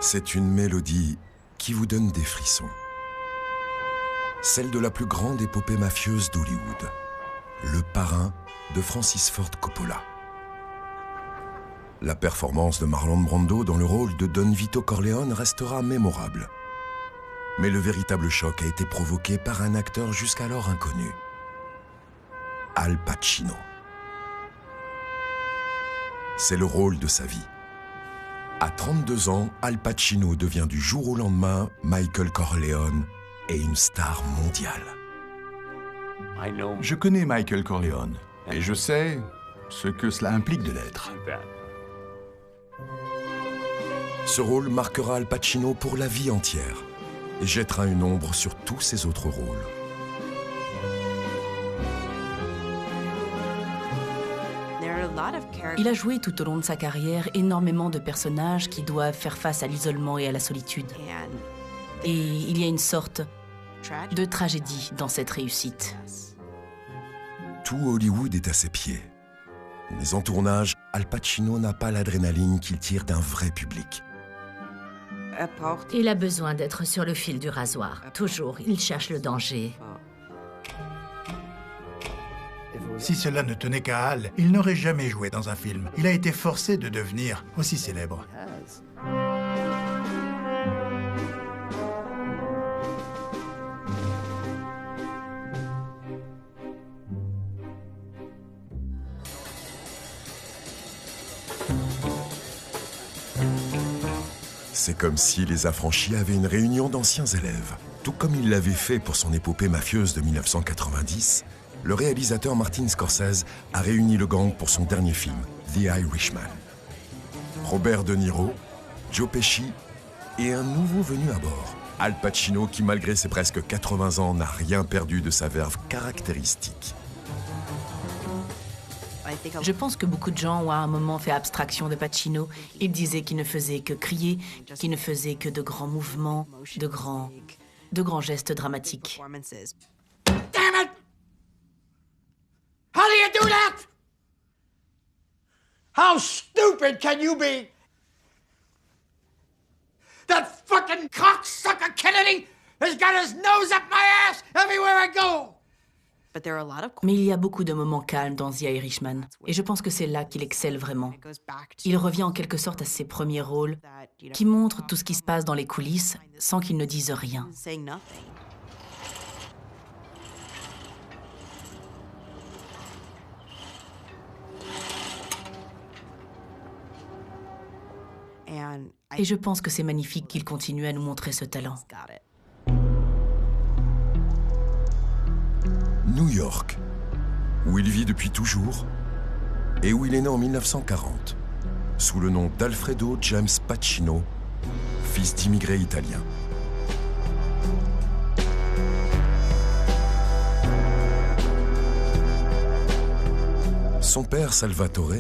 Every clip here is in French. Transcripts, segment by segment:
C'est une mélodie qui vous donne des frissons. Celle de la plus grande épopée mafieuse d'Hollywood, Le Parrain de Francis Ford Coppola. La performance de Marlon Brando dans le rôle de Don Vito Corleone restera mémorable. Mais le véritable choc a été provoqué par un acteur jusqu'alors inconnu, Al Pacino. C'est le rôle de sa vie. À 32 ans, Al Pacino devient du jour au lendemain Michael Corleone et une star mondiale. Je connais Michael Corleone et je sais ce que cela implique de l'être. Ce rôle marquera Al Pacino pour la vie entière et jettera une ombre sur tous ses autres rôles. Il a joué tout au long de sa carrière énormément de personnages qui doivent faire face à l'isolement et à la solitude. Et il y a une sorte de tragédie dans cette réussite. Tout Hollywood est à ses pieds. Mais en tournage, Al Pacino n'a pas l'adrénaline qu'il tire d'un vrai public. Il a besoin d'être sur le fil du rasoir. Toujours, il cherche le danger. Si cela ne tenait qu'à Al, il n'aurait jamais joué dans un film. Il a été forcé de devenir aussi célèbre. C'est comme si Les Affranchis avaient une réunion d'anciens élèves. Tout comme il l'avait fait pour son épopée mafieuse de 1990, le réalisateur Martin Scorsese a réuni le gang pour son dernier film, The Irishman. Robert De Niro, Joe Pesci et un nouveau venu à bord, Al Pacino, qui malgré ses presque 80 ans n'a rien perdu de sa verve caractéristique. Je pense que beaucoup de gens ont à un moment fait abstraction de Pacino. Ils disaient qu'il ne faisait que crier, qu'il ne faisait que de grands mouvements, de grands gestes dramatiques. Damn it! How do you do that? How stupid can you be? That fucking cocksucker Kennedy has got his nose up my ass everywhere I go! Mais il y a beaucoup de moments calmes dans The Irishman, et je pense que c'est là qu'il excelle vraiment. Il revient en quelque sorte à ses premiers rôles, qui montrent tout ce qui se passe dans les coulisses sans qu'il ne dise rien. Et je pense que c'est magnifique qu'il continue à nous montrer ce talent. New York, où il vit depuis toujours et où il est né en 1940, sous le nom d'Alfredo James Pacino, fils d'immigrés italiens. Son père, Salvatore,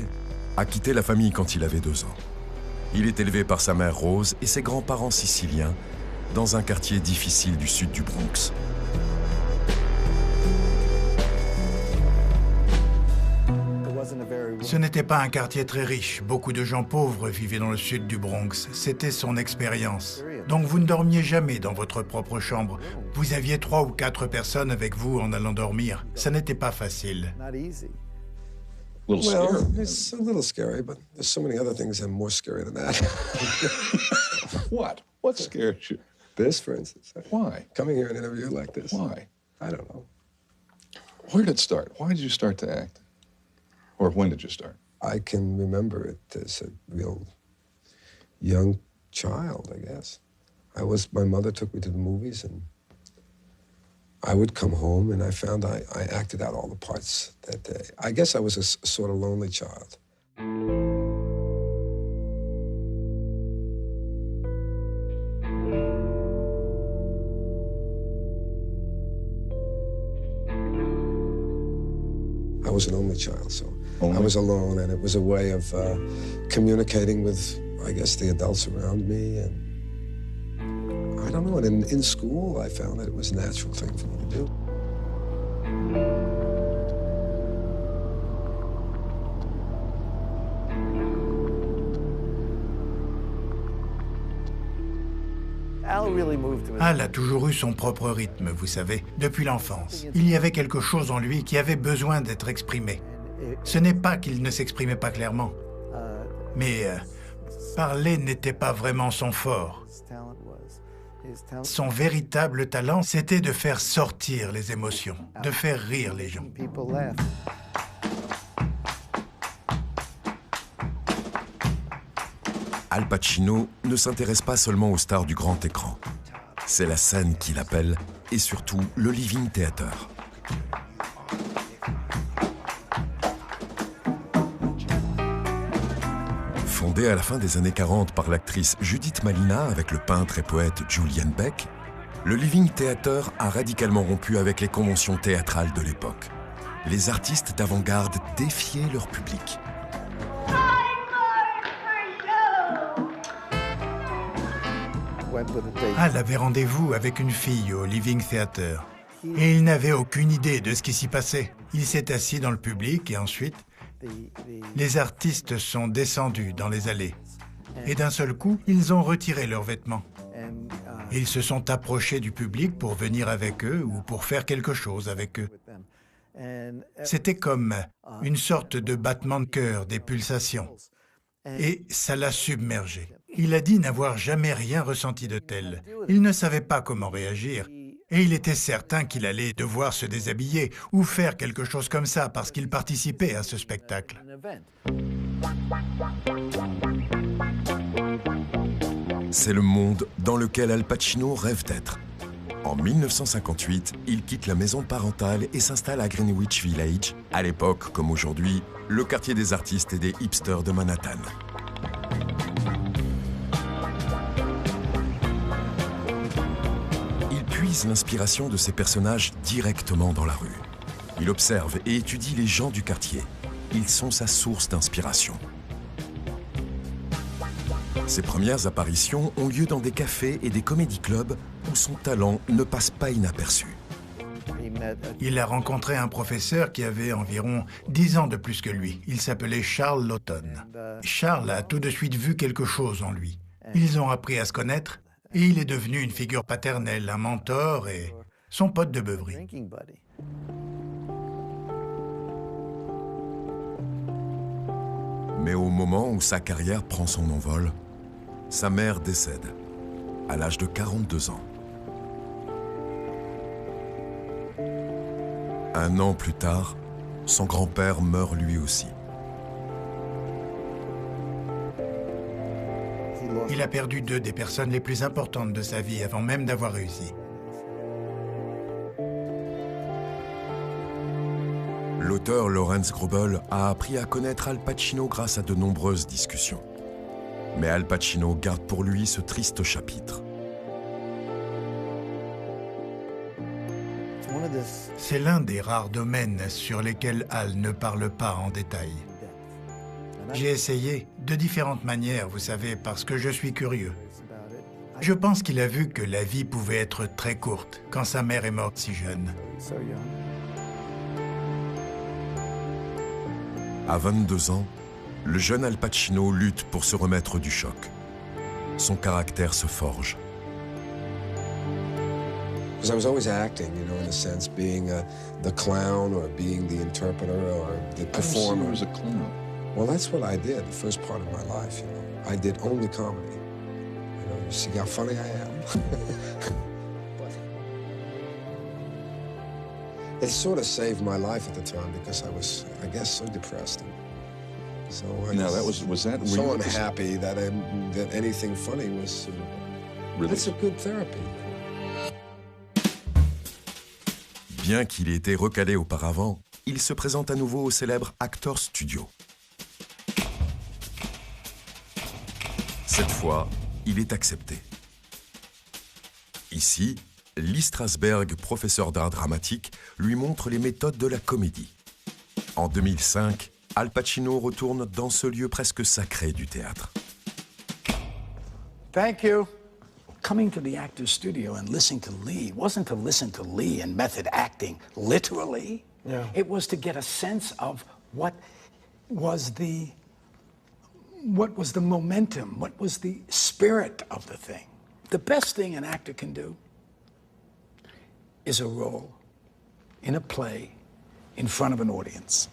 a quitté la famille quand il avait 2 ans. Il est élevé par sa mère Rose et ses grands-parents siciliens dans un quartier difficile du sud du Bronx. Ce n'était pas un quartier très riche. Beaucoup de gens pauvres vivaient dans le sud du Bronx. C'était son expérience. Donc vous ne dormiez jamais dans votre propre chambre. Vous aviez 3 ou 4 personnes avec vous en allant dormir. Ça n'était pas facile. Well, it's a little scary, but there's so many other things that are more scary than that. What? What scares you? This, for instance. Why? Coming here and interview like this. Why? I don't know. Where did it start? Why did you start to act? Or when did you start? I can remember it as a real young child, I guess. My mother took me to the movies, and I would come home and I found I acted out all the parts that day. I guess I was a sort of lonely child. I was an only child, so I was alone, and it was a way of communicating with, I guess, the adults around me, and I don't know, and in school I found that it was a natural thing for me to do. Al a toujours eu son propre rythme, vous savez, depuis l'enfance. Il y avait quelque chose en lui qui avait besoin d'être exprimé. Ce n'est pas qu'il ne s'exprimait pas clairement, mais parler n'était pas vraiment son fort. Son véritable talent, c'était de faire sortir les émotions, de faire rire les gens. Al Pacino ne s'intéresse pas seulement aux stars du grand écran. C'est la scène qui l'appelle, et surtout le Living Theater. Fondé à la fin des années 40 par l'actrice Judith Malina avec le peintre et poète Julian Beck, le Living Theater a radicalement rompu avec les conventions théâtrales de l'époque. Les artistes d'avant-garde défiaient leur public. Al avait rendez-vous avec une fille au Living Theater et il n'avait aucune idée de ce qui s'y passait. Il s'est assis dans le public et ensuite, les artistes sont descendus dans les allées. Et d'un seul coup, ils ont retiré leurs vêtements. Ils se sont approchés du public pour venir avec eux ou pour faire quelque chose avec eux. C'était comme une sorte de battement de cœur, des pulsations. Et ça l'a submergé. Il a dit n'avoir jamais rien ressenti de tel. Il ne savait pas comment réagir. Et il était certain qu'il allait devoir se déshabiller ou faire quelque chose comme ça parce qu'il participait à ce spectacle. C'est le monde dans lequel Al Pacino rêve d'être. En 1958, il quitte la maison parentale et s'installe à Greenwich Village, à l'époque, comme aujourd'hui, le quartier des artistes et des hipsters de Manhattan. Il puise l'inspiration de ses personnages directement dans la rue. Il observe et étudie les gens du quartier. Ils sont sa source d'inspiration. Ses premières apparitions ont lieu dans des cafés et des comédie-clubs où son talent ne passe pas inaperçu. Il a rencontré un professeur qui avait environ 10 ans de plus que lui. Il s'appelait Charles Laughton. Charles a tout de suite vu quelque chose en lui. Ils ont appris à se connaître et il est devenu une figure paternelle, un mentor et son pote de beuverie. Mais au moment où sa carrière prend son envol, sa mère décède, à l'âge de 42 ans. Un an plus tard, son grand-père meurt lui aussi. Il a perdu 2 des personnes les plus importantes de sa vie avant même d'avoir réussi. L'auteur Lawrence Grobel a appris à connaître Al Pacino grâce à de nombreuses discussions. Mais Al Pacino garde pour lui ce triste chapitre. C'est l'un des rares domaines sur lesquels Al ne parle pas en détail. J'ai essayé de différentes manières, vous savez, parce que je suis curieux. Je pense qu'il a vu que la vie pouvait être très courte quand sa mère est morte si jeune. À 22 ans, le jeune Al Pacino lutte pour se remettre du choc. Son caractère se forge. Because I was always acting, you know, in a sense, being the clown or being the interpreter or the performer. I was a clown. Well, that's what I did the first part of my life, you know. I did only comedy. You know, you see how funny I am? It sort of saved my life at the time because I was, I guess, so depressed. So Now, was that so real? unhappy that that anything funny was. Really? That's a good therapy. Bien qu'il ait été recalé auparavant, il se présente à nouveau au célèbre Actors Studio. Cette fois, il est accepté. Ici, Lee Strasberg, professeur d'art dramatique, lui montre les méthodes de la comédie. En 2005, Al Pacino retourne dans ce lieu presque sacré du théâtre. Thank you. Coming to the Actors Studio and listening to Lee wasn't to listen to Lee and method acting literally. Yeah. It was to get a sense of what was the momentum, what was the spirit of the thing. The best thing an actor can do is a role in a play in front of an audience.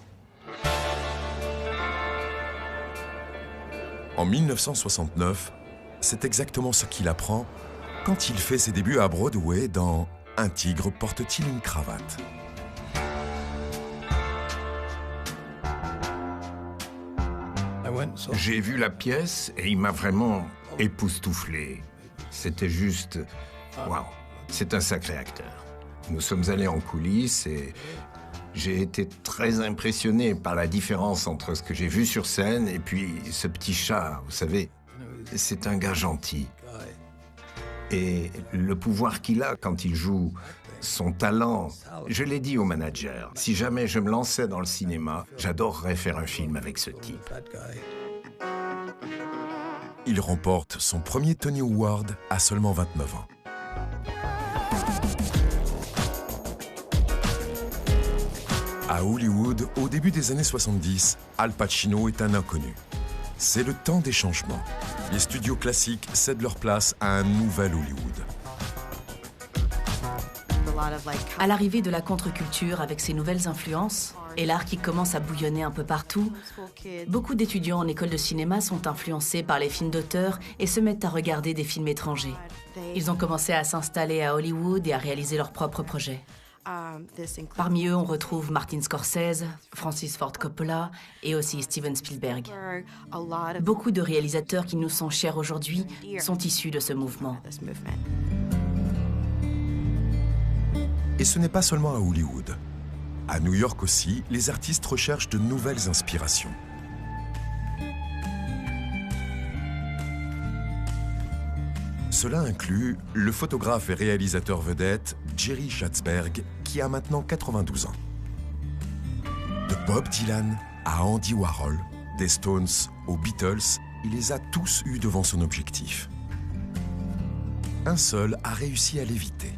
En 1969, c'est exactement ce qu'il apprend quand il fait ses débuts à Broadway dans Un tigre porte-t-il une cravate? J'ai vu la pièce et il m'a vraiment époustouflé. C'était juste... Waouh, c'est un sacré acteur. Nous sommes allés en coulisses et j'ai été très impressionné par la différence entre ce que j'ai vu sur scène et puis ce petit chat, vous savez, c'est un gars gentil. Et le pouvoir qu'il a quand il joue, son talent, je l'ai dit au manager, si jamais je me lançais dans le cinéma, j'adorerais faire un film avec ce type. Il remporte son premier Tony Award à seulement 29 ans. À Hollywood, au début des années 70, Al Pacino est un inconnu. C'est le temps des changements. Les studios classiques cèdent leur place à un nouvel Hollywood. À l'arrivée de la contre-culture avec ses nouvelles influences et l'art qui commence à bouillonner un peu partout, beaucoup d'étudiants en école de cinéma sont influencés par les films d'auteur et se mettent à regarder des films étrangers. Ils ont commencé à s'installer à Hollywood et à réaliser leurs propres projets. Parmi eux, on retrouve Martin Scorsese, Francis Ford Coppola et aussi Steven Spielberg. Beaucoup de réalisateurs qui nous sont chers aujourd'hui sont issus de ce mouvement. Et ce n'est pas seulement à Hollywood. À New York aussi, les artistes recherchent de nouvelles inspirations. Cela inclut le photographe et réalisateur vedette Jerry Schatzberg, qui a maintenant 92 ans. De Bob Dylan à Andy Warhol, des Stones aux Beatles, il les a tous eus devant son objectif. Un seul a réussi à l'éviter.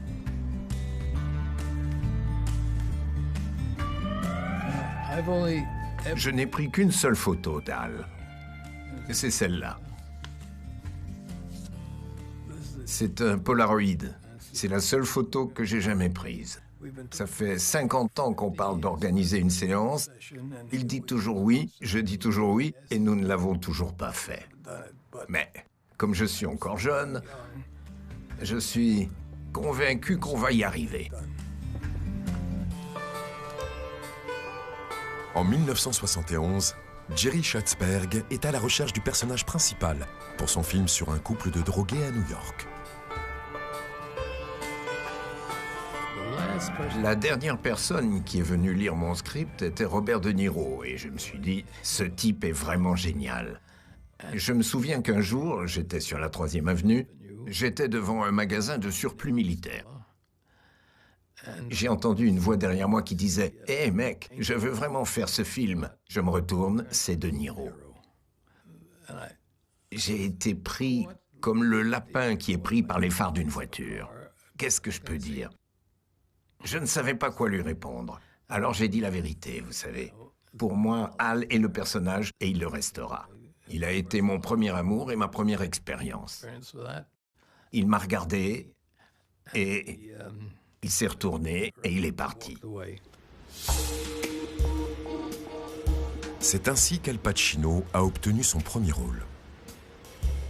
Je n'ai pris qu'une seule photo d'Al. C'est celle-là. C'est un Polaroid. C'est la seule photo que j'ai jamais prise. Ça fait 50 ans qu'on parle d'organiser une séance. Il dit toujours oui, je dis toujours oui, et nous ne l'avons toujours pas fait. Mais, comme je suis encore jeune, je suis convaincu qu'on va y arriver. En 1971, Jerry Schatzberg est à la recherche du personnage principal pour son film sur un couple de drogués à New York. La dernière personne qui est venue lire mon script était Robert De Niro, et je me suis dit, ce type est vraiment génial. Je me souviens qu'un jour, j'étais sur la 3e avenue, j'étais devant un magasin de surplus militaire. J'ai entendu une voix derrière moi qui disait « Hé mec, je veux vraiment faire ce film ». Je me retourne, c'est De Niro. J'ai été pris comme le lapin qui est pris par les phares d'une voiture. Qu'est-ce que je peux dire? Je ne savais pas quoi lui répondre. Alors j'ai dit la vérité, vous savez. Pour moi, Al est le personnage et il le restera. Il a été mon premier amour et ma première expérience. Il m'a regardé et il s'est retourné et il est parti. C'est ainsi qu'Al Pacino a obtenu son premier rôle.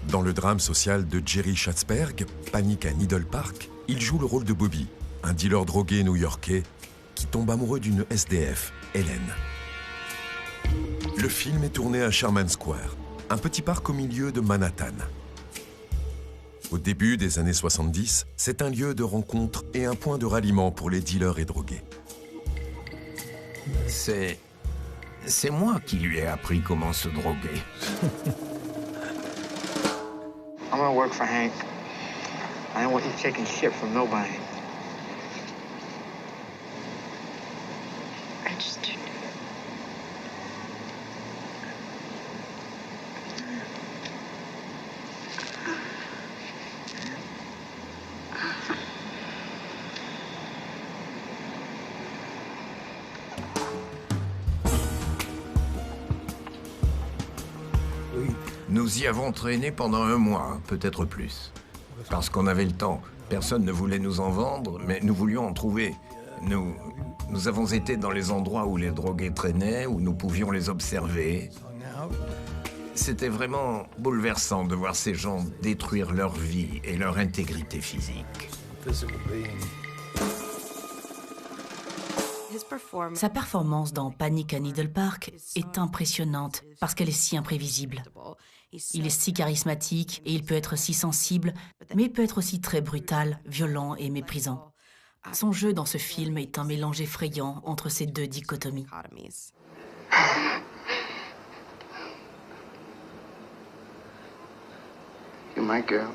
Dans le drame social de Jerry Schatzberg, Panic à Needle Park, il joue le rôle de Bobby, un dealer drogué new-yorkais qui tombe amoureux d'une SDF, Hélène. Le film est tourné à Sherman Square, un petit parc au milieu de Manhattan. Au début des années 70, c'est un lieu de rencontre et un point de ralliement pour les dealers et drogués. C'est moi qui lui ai appris comment se droguer. I'm gonna work for Hank. I don't want you taking shit from nobody. Registered. Nous y avons traîné pendant un mois, peut-être plus. Parce qu'on avait le temps. Personne ne voulait nous en vendre, mais nous voulions en trouver. Nous avons été dans les endroits où les drogués traînaient, où nous pouvions les observer. C'était vraiment bouleversant de voir ces gens détruire leur vie et leur intégrité physique. Sa performance dans Panic à Needle Park est impressionnante parce qu'elle est si imprévisible. Il est si charismatique et il peut être si sensible, mais il peut être aussi très brutal, violent et méprisant. Son jeu dans ce film est un mélange effrayant entre ces deux dichotomies. You're my girl.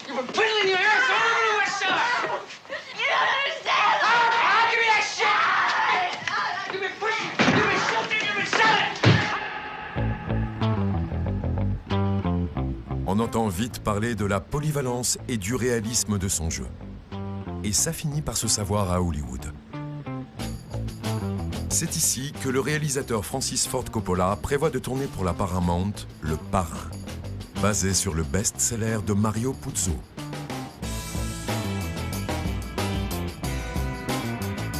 You were piddling your ass all over the West Side! You don't understand! Give me that shit! You've been pushing, you've been shooting, you've been selling! On entend vite parler de la polyvalence et du réalisme de son jeu. Et ça finit par se savoir à Hollywood. C'est ici que le réalisateur Francis Ford Coppola prévoit de tourner pour la Paramount Le Parrain, basé sur le best-seller de Mario Puzo.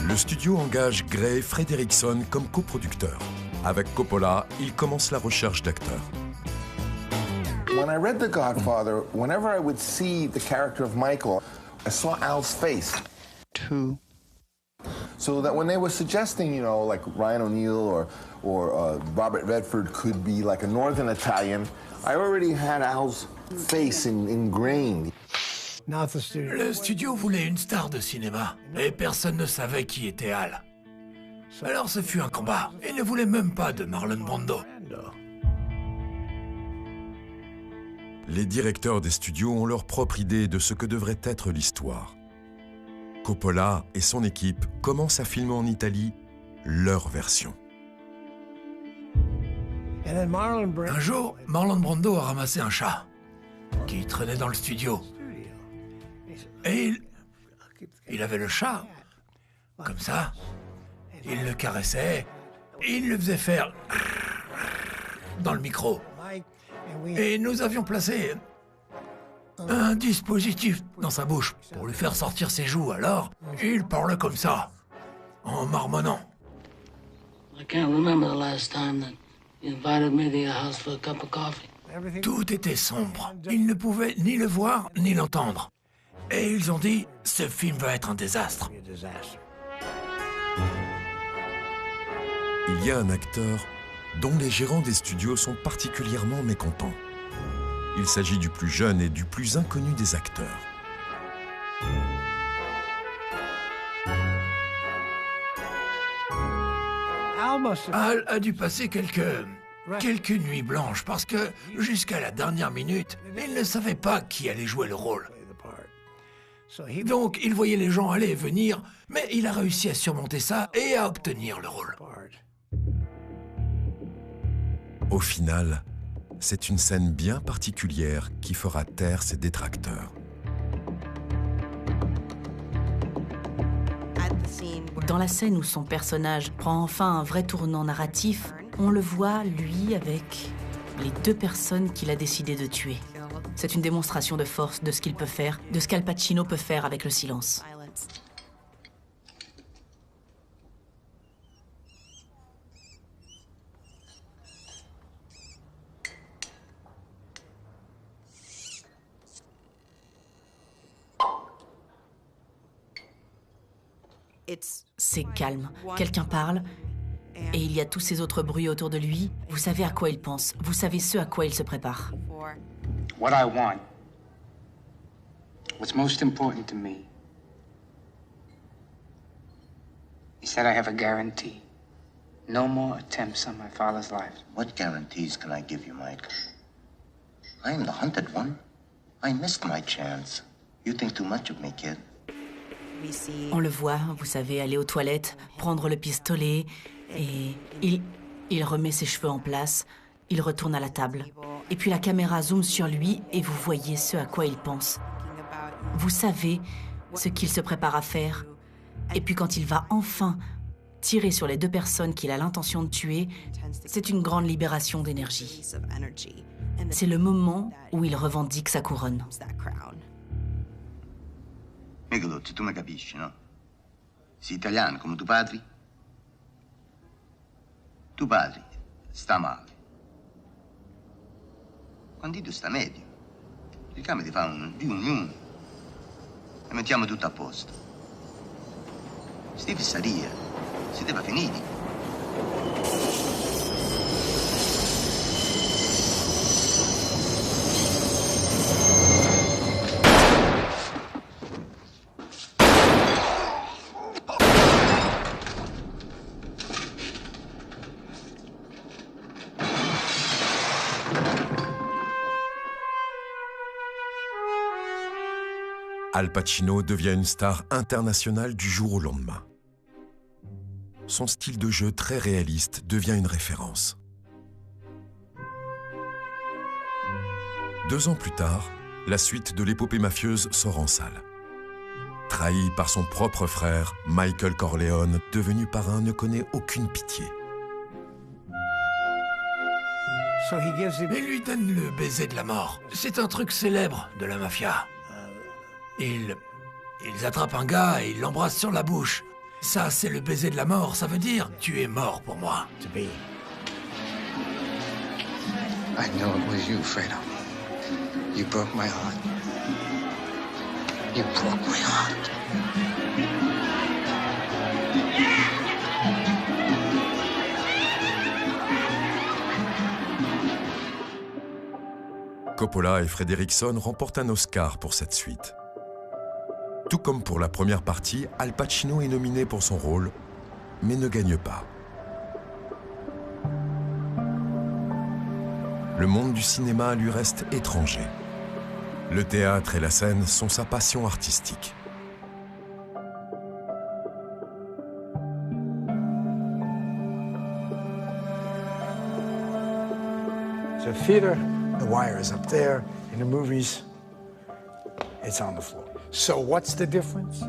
Le studio engage Gray Frederickson comme coproducteur. Avec Coppola, il commence la recherche d'acteurs. When I read The Godfather, whenever I would see the character of Michael, I saw Al's face. Two. So that when they were suggesting, you know, like Ryan O'Neal or Robert Redford could be like a Northern Italian, I already had Al's face ingrained. Le studio voulait une star de cinéma, et personne ne savait qui était Al. Alors ce fut un combat. Ils ne voulaient même pas de Marlon Brando. Les directeurs des studios ont leur propre idée de ce que devrait être l'histoire. Coppola et son équipe commencent à filmer en Italie leur version. Un jour, Marlon Brando a ramassé un chat qui traînait dans le studio. Et il avait le chat, comme ça. Il le caressait, il le faisait faire dans le micro. Et nous avions placé un dispositif dans sa bouche pour lui faire sortir ses joues. Alors, il parlait comme ça, en marmonnant. Tout était sombre. Ils ne pouvaient ni le voir ni l'entendre. Et ils ont dit, ce film va être un désastre. Il y a un acteur dont les gérants des studios sont particulièrement mécontents. Il s'agit du plus jeune et du plus inconnu des acteurs. Al a dû passer quelques nuits blanches parce que, jusqu'à la dernière minute, il ne savait pas qui allait jouer le rôle. Donc, il voyait les gens aller et venir, mais il a réussi à surmonter ça et à obtenir le rôle. Au final, c'est une scène bien particulière qui fera taire ses détracteurs. Dans la scène où son personnage prend enfin un vrai tournant narratif, on le voit, lui, avec les deux personnes qu'il a décidé de tuer. C'est une démonstration de force de ce qu'il peut faire, de ce qu'Al Pacino peut faire avec le silence. C'est calme. Quelqu'un parle, et il y a tous ces autres bruits autour de lui. Vous savez à quoi il pense. Vous savez ce à quoi il se prépare. What I want, what's most important to me, he said I have a guarantee. No more attempts on my father's life. What guarantees can I give you, Mike? I am the hunted one. I missed my chance. You think too much of me, kid. On le voit, vous savez, aller aux toilettes, prendre le pistolet, et il remet ses cheveux en place, il retourne à la table. Et puis la caméra zoome sur lui et vous voyez ce à quoi il pense. Vous savez ce qu'il se prépare à faire. Et puis quand il va enfin tirer sur les deux personnes qu'il a l'intention de tuer, c'est une grande libération d'énergie. C'est le moment où il revendique sa couronne. Michelozzi, tu mi capisci, no? Sei italiano come tuo padre? Tuo padre sta male. Quando tu sta meglio, cerchiamo di fare un riunione e mettiamo tutto a posto. Sti fissaria, si deve finire. Al Pacino devient une star internationale du jour au lendemain. Son style de jeu très réaliste devient une référence. 2 ans plus tard, la suite de l'épopée mafieuse sort en salle. Trahi par son propre frère, Michael Corleone, devenu parrain, ne connaît aucune pitié. Il lui donne le baiser de la mort. C'est un truc célèbre de la mafia. Ils attrapent un gars et ils l'embrassent sur la bouche. Ça, c'est le baiser de la mort. Ça veut dire tu es mort pour moi. I know it was you, Fredo. You broke my heart. You broke my heart. Coppola et Fredrickson remportent un Oscar pour cette suite. Tout comme pour la première partie, Al Pacino est nominé pour son rôle, mais ne gagne pas. Le monde du cinéma lui reste étranger. Le théâtre et la scène sont sa passion artistique. So theater, the wire is up there. In the movies, it's on the floor. So what's the difference?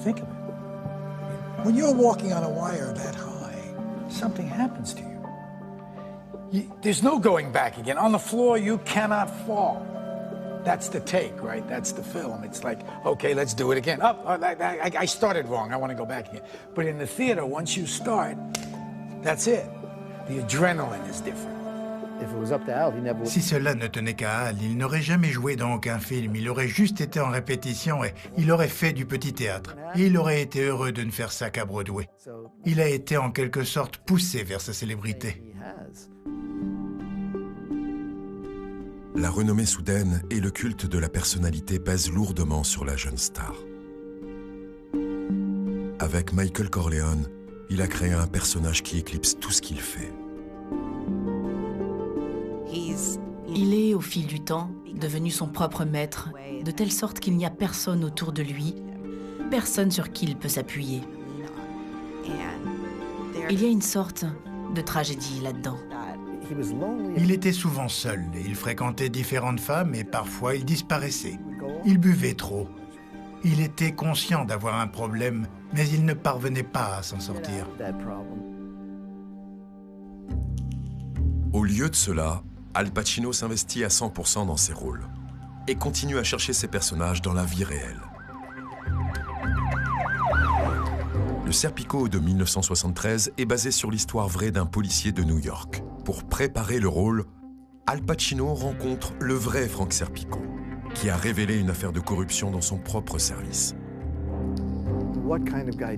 Think of it. When you're walking on a wire that high, something happens to you. There's no going back again. On the floor, you cannot fall. That's the take, right? That's the film. It's like, okay, let's do it again. I started wrong. I want to go back again. But in the theater, once you start, that's it. The adrenaline is different. Si cela ne tenait qu'à Al, il n'aurait jamais joué dans aucun film. Il aurait juste été en répétition et il aurait fait du petit théâtre. Et il aurait été heureux de ne faire ça qu'à Broadway. Il a été en quelque sorte poussé vers sa célébrité. La renommée soudaine et le culte de la personnalité pèsent lourdement sur la jeune star. Avec Michael Corleone, il a créé un personnage qui éclipse tout ce qu'il fait. Il est, au fil du temps, devenu son propre maître, de telle sorte qu'il n'y a personne autour de lui, personne sur qui il peut s'appuyer. Il y a une sorte de tragédie là-dedans. Il était souvent seul et il fréquentait différentes femmes et parfois il disparaissait. Il buvait trop. Il était conscient d'avoir un problème, mais il ne parvenait pas à s'en sortir. Au lieu de cela, Al Pacino s'investit à 100% dans ses rôles et continue à chercher ses personnages dans la vie réelle. Le Serpico de 1973 est basé sur l'histoire vraie d'un policier de New York. Pour préparer le rôle, Al Pacino rencontre le vrai Frank Serpico, qui a révélé une affaire de corruption dans son propre service.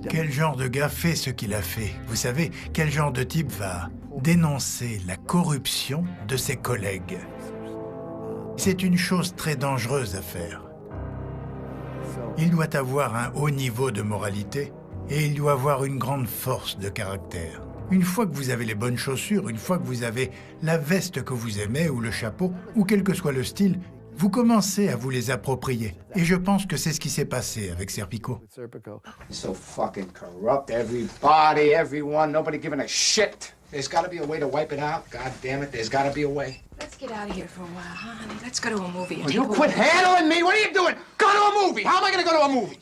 Quel genre de gars fait ce qu'il a fait? Vous savez, quel genre de type va dénoncer la corruption de ses collègues? C'est une chose très dangereuse à faire. Il doit avoir un haut niveau de moralité et il doit avoir une grande force de caractère. Une fois que vous avez les bonnes chaussures, une fois que vous avez la veste que vous aimez ou le chapeau, ou quel que soit le style, vous commencez à vous les approprier. Et je pense que c'est ce qui s'est passé avec Serpico. So fucking corrupt. Everybody, everyone, nobody giving a shit. There's got to be a way to wipe it out. God damn it, there's got to be a way. Let's get out of here for a while, huh, honey? Let's go to a movie. Will you quit handling me? What are you doing? Go to a movie. How am I going to go to a movie?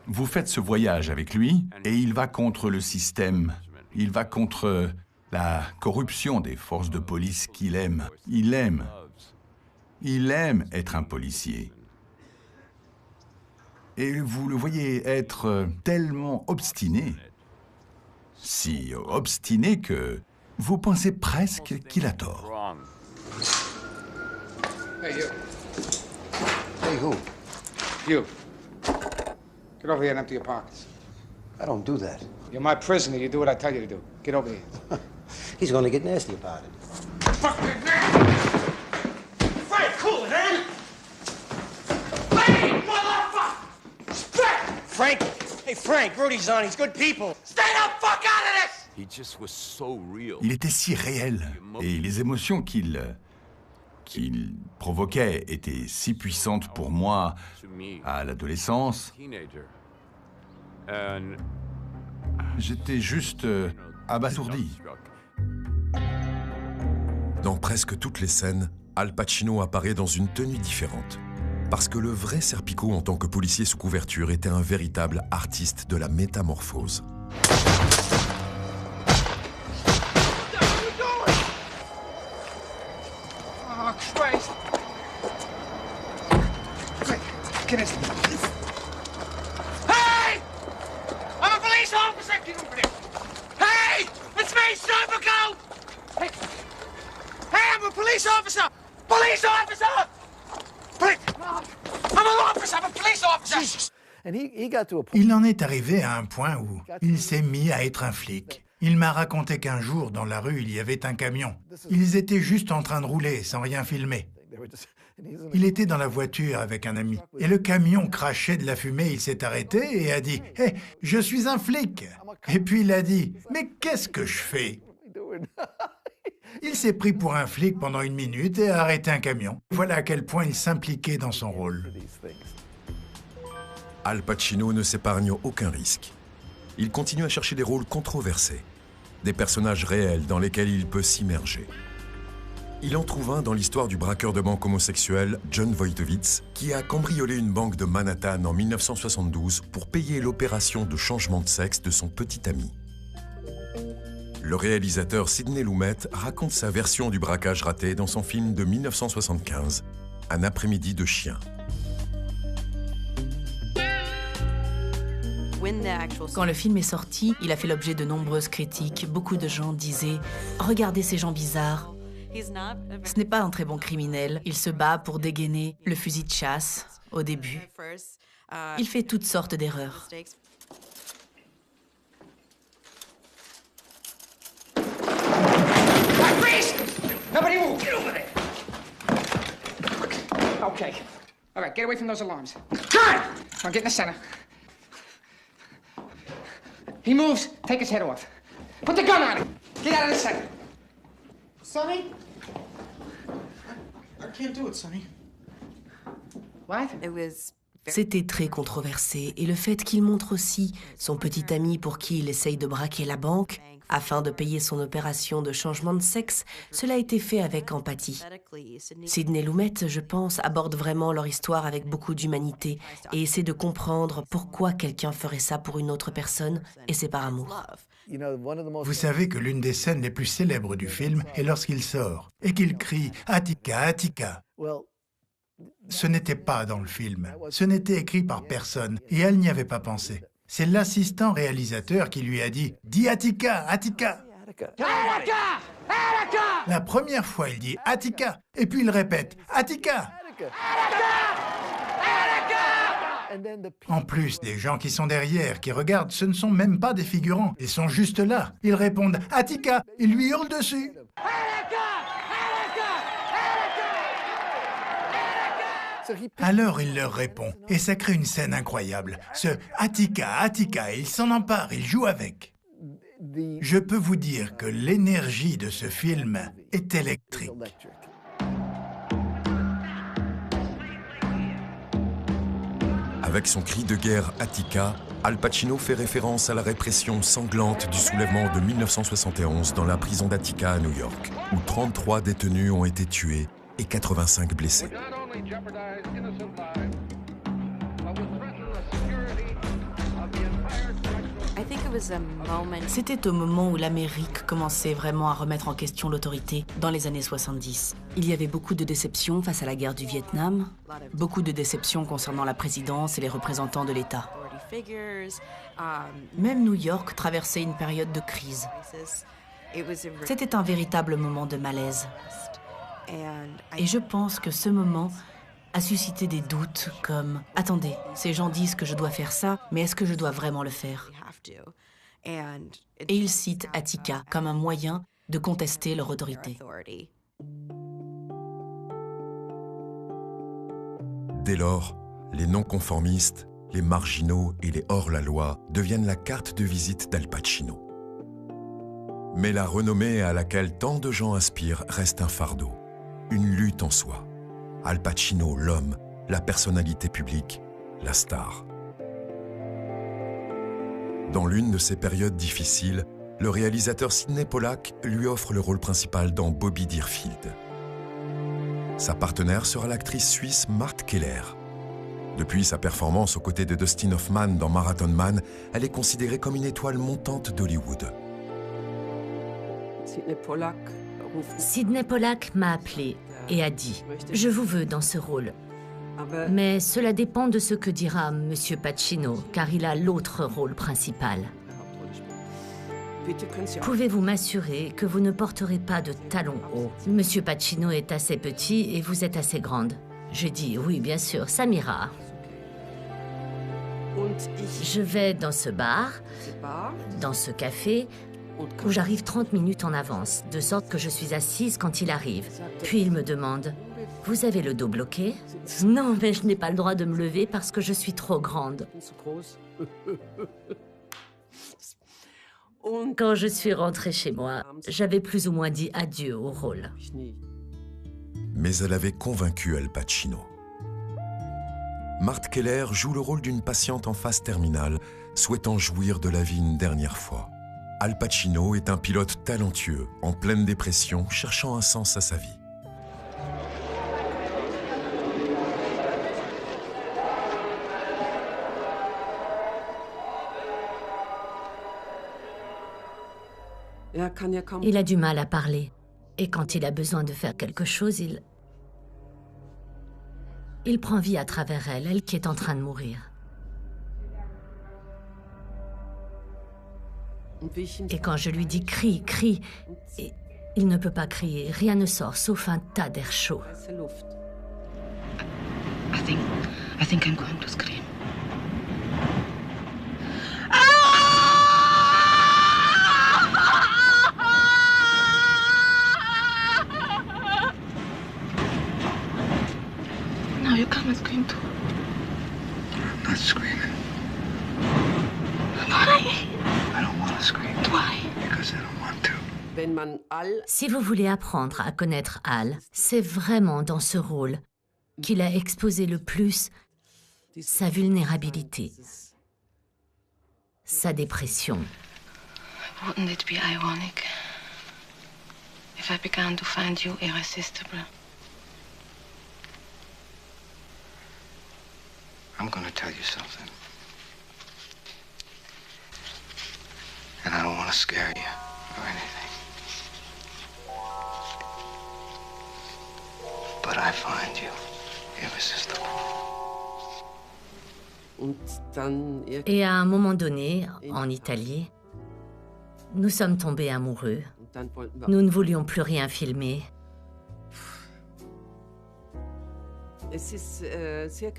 Vous faites ce voyage avec lui et il va contre le système. Il va contre la corruption des forces de police qu'il aime. Il aime être un policier. Et vous le voyez être tellement obstiné, si obstiné que vous pensez presque qu'il a tort. Hey, you. Hey, who? You. Get over here and empty your pockets. I don't do that. You're my prisoner. You do what I tell you to do. Get over here. He's gonna get nasty about it. Fucking man! Frank, cool it, man! Hey, motherfucker! Spit! Frank! Hey, Frank, Rudy's on. He's good people. Stay the fuck out of this! Il était si réel et les émotions qu'il provoquait étaient si puissantes pour moi à l'adolescence. J'étais juste abasourdi. Dans presque toutes les scènes, Al Pacino apparaît dans une tenue différente. Parce que le vrai Serpico en tant que policier sous couverture était un véritable artiste de la métamorphose. Oh, Christ. Quick, get in. Hey! I'm a police officer! Get over there! Hey! It's me, Serpico! Hey! Hey, I'm a police officer! Police officer! I'm an officer! I'm a police officer! Il en est arrivé à un point où il s'est mis à être un flic. Il m'a raconté qu'un jour, dans la rue, il y avait un camion. Ils étaient juste en train de rouler, sans rien filmer. Il était dans la voiture avec un ami. Et le camion crachait de la fumée, il s'est arrêté et a dit « Hé, je suis un flic !» Et puis il a dit « Mais qu'est-ce que je fais ?» Il s'est pris pour un flic pendant 1 minute et a arrêté un camion. Voilà à quel point il s'impliquait dans son rôle. Al Pacino ne s'épargne aucun risque. Il continue à chercher des rôles controversés, des personnages réels dans lesquels il peut s'immerger. Il en trouve un dans l'histoire du braqueur de banque homosexuel John Wojtowicz, qui a cambriolé une banque de Manhattan en 1972 pour payer l'opération de changement de sexe de son petit ami. Le réalisateur Sidney Lumet raconte sa version du braquage raté dans son film de 1975, Un après-midi de chien. Quand le film est sorti, il a fait l'objet de nombreuses critiques. Beaucoup de gens disaient « Regardez ces gens bizarres ». Ce n'est pas un très bon criminel. Il se bat pour dégainer le fusil de chasse au début. Il fait toutes sortes d'erreurs. Nobody move! Get over there! Okay. All right, get away from those alarms. Good! Now get in the center. He moves, take his head off. Put the gun on him. Get out of the center. Sonny? I can't do it, Sonny. What? C'était très controversé et le fait qu'il montre aussi son petit ami pour qui il essaye de braquer la banque afin de payer son opération de changement de sexe, cela a été fait avec empathie. Sidney Lumet, je pense, aborde vraiment leur histoire avec beaucoup d'humanité et essaie de comprendre pourquoi quelqu'un ferait ça pour une autre personne et c'est par amour. Vous savez que l'une des scènes les plus célèbres du film est lorsqu'il sort et qu'il crie « Attica, Attica ». Ce n'était pas dans le film, ce n'était écrit par personne et elle n'y avait pas pensé. C'est l'assistant réalisateur qui lui a dit « Dis Attica, Attica ». La première fois, il dit « Attica » et puis il répète « Attica ». En plus, des gens qui sont derrière, qui regardent, ce ne sont même pas des figurants, ils sont juste là. Ils répondent « Attica » et lui hurlent dessus. Alors il leur répond, et ça crée une scène incroyable. Ce « Attica, Attica », il s'en empare, il joue avec. Je peux vous dire que l'énergie de ce film est électrique. Avec son cri de guerre Attica, Al Pacino fait référence à la répression sanglante du soulèvement de 1971 dans la prison d'Attica à New York, où 33 détenus ont été tués et 85 blessés. C'était au moment où l'Amérique commençait vraiment à remettre en question l'autorité dans les années 70. Il y avait beaucoup de déceptions face à la guerre du Vietnam, beaucoup de déceptions concernant la présidence et les représentants de l'État. Même New York traversait une période de crise. C'était un véritable moment de malaise. Et je pense que ce moment a suscité des doutes comme « Attendez, ces gens disent que je dois faire ça, mais est-ce que je dois vraiment le faire ?» Et il cite Attica comme un moyen de contester leur autorité. Dès lors, les non-conformistes, les marginaux et les hors-la-loi deviennent la carte de visite d'Al Pacino. Mais la renommée à laquelle tant de gens aspirent reste un fardeau, une lutte en soi. Al Pacino, l'homme, la personnalité publique, la star. Dans l'une de ces périodes difficiles, le réalisateur Sidney Pollack lui offre le rôle principal dans Bobby Deerfield. Sa partenaire sera l'actrice suisse Marthe Keller. Depuis sa performance aux côtés de Dustin Hoffman dans Marathon Man, elle est considérée comme une étoile montante d'Hollywood. Sidney Pollack m'a appelé et a dit « Je vous veux dans ce rôle. Mais cela dépend de ce que dira Monsieur Pacino, car il a l'autre rôle principal. Pouvez-vous m'assurer que vous ne porterez pas de talons hauts? Monsieur Pacino est assez petit et vous êtes assez grande. » Je dis « Oui, bien sûr, ça m'ira. » Je vais dans ce bar, dans ce café, où j'arrive 30 minutes en avance, de sorte que je suis assise quand il arrive. Puis il me demande « Vous avez le dos bloqué ?»« Non, mais je n'ai pas le droit de me lever parce que je suis trop grande. » Quand je suis rentrée chez moi, j'avais plus ou moins dit adieu au rôle. Mais elle avait convaincu Al Pacino. Marthe Keller joue le rôle d'une patiente en phase terminale, souhaitant jouir de la vie une dernière fois. Al Pacino est un pilote talentueux, en pleine dépression, cherchant un sens à sa vie. Il a du mal à parler. Et quand il a besoin de faire quelque chose, il prend vie à travers elle, elle qui est en train de mourir. Et quand je lui dis « crie, crie », il ne peut pas crier, rien ne sort sauf un tas d'air chaud. I think I'm going to scream. No, you can't scream too. I'm not screaming. Why? I don't want to scream. Why? Because I don't want to. Si vous voulez apprendre à connaître Al, c'est vraiment dans ce rôle qu'il a exposé le plus sa vulnérabilité, sa dépression. Wouldn't it be ironic if I began to find you irresistible? I'm going to tell you something. And I don't want to scare you or anything. But I find you irresistible. Et à un moment donné, en Italie, nous sommes tombés amoureux. Nous ne voulions plus rien filmer.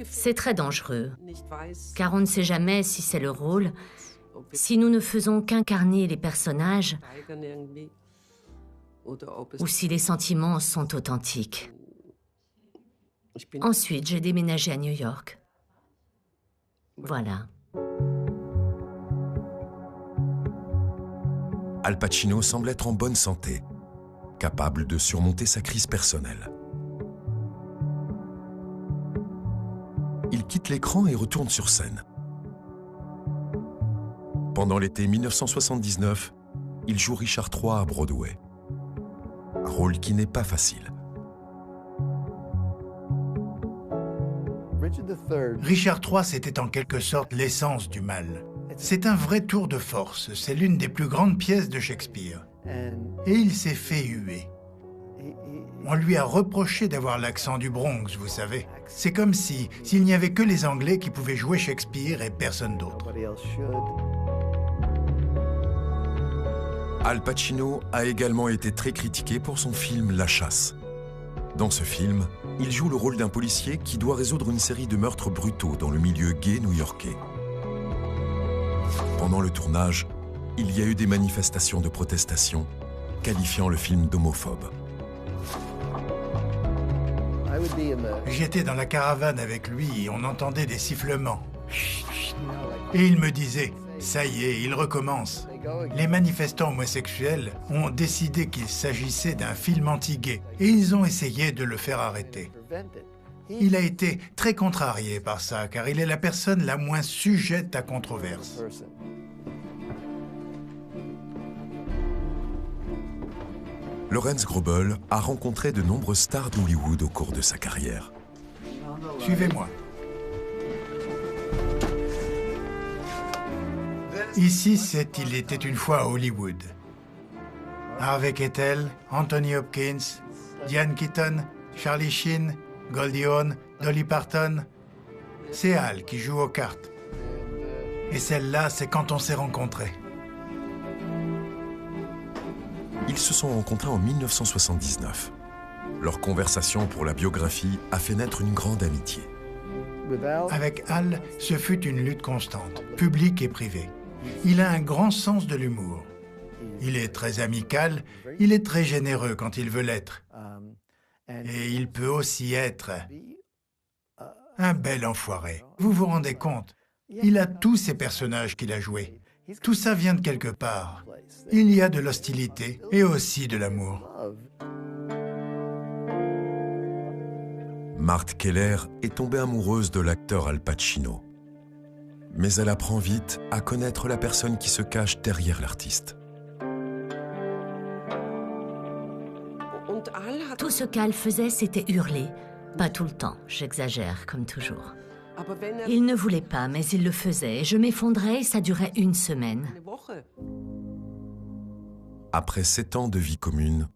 C'est très dangereux, car on ne sait jamais si c'est le rôle, si nous ne faisons qu'incarner les personnages, ou si les sentiments sont authentiques. Ensuite, j'ai déménagé à New York. Voilà. Al Pacino semble être en bonne santé, capable de surmonter sa crise personnelle. Il quitte l'écran et retourne sur scène. Pendant l'été 1979, il joue Richard III à Broadway. Un rôle qui n'est pas facile. Richard III, c'était en quelque sorte l'essence du mal. C'est un vrai tour de force, c'est l'une des plus grandes pièces de Shakespeare. Et il s'est fait huer. On lui a reproché d'avoir l'accent du Bronx, vous savez. C'est comme s'il n'y avait que les Anglais qui pouvaient jouer Shakespeare et personne d'autre. Al Pacino a également été très critiqué pour son film La Chasse. Dans ce film, il joue le rôle d'un policier qui doit résoudre une série de meurtres brutaux dans le milieu gay new-yorkais. Pendant le tournage, il y a eu des manifestations de protestation, qualifiant le film d'homophobe. J'étais dans la caravane avec lui et on entendait des sifflements. Et il me disait, ça y est, il recommence. Les manifestants homosexuels ont décidé qu'il s'agissait d'un film anti-gay et ils ont essayé de le faire arrêter. Il a été très contrarié par ça, car il est la personne la moins sujette à controverse. Lawrence Grobel a rencontré de nombreuses stars d'Hollywood au cours de sa carrière. Suivez-moi. Ici, c'est Il était une fois à Hollywood. Harvey Keitel, Anthony Hopkins, Diane Keaton, Charlie Sheen, Goldie Hawn, Dolly Parton. C'est Al qui joue aux cartes. Et celle-là, c'est quand on s'est rencontrés. Ils se sont rencontrés en 1979. Leur conversation pour la biographie a fait naître une grande amitié. Avec Al, ce fut une lutte constante, publique et privée. Il a un grand sens de l'humour. Il est très amical, il est très généreux quand il veut l'être. Et il peut aussi être un bel enfoiré. Vous vous rendez compte? Il a tous ces personnages qu'il a joués. Tout ça vient de quelque part. Il y a de l'hostilité et aussi de l'amour. Marthe Keller est tombée amoureuse de l'acteur Al Pacino. Mais elle apprend vite à connaître la personne qui se cache derrière l'artiste. Tout ce qu'Al faisait, c'était hurler. Pas tout le temps, j'exagère, comme toujours. Il ne voulait pas, mais il le faisait. Je m'effondrais et ça durait une semaine. Après 7 ans de vie commune,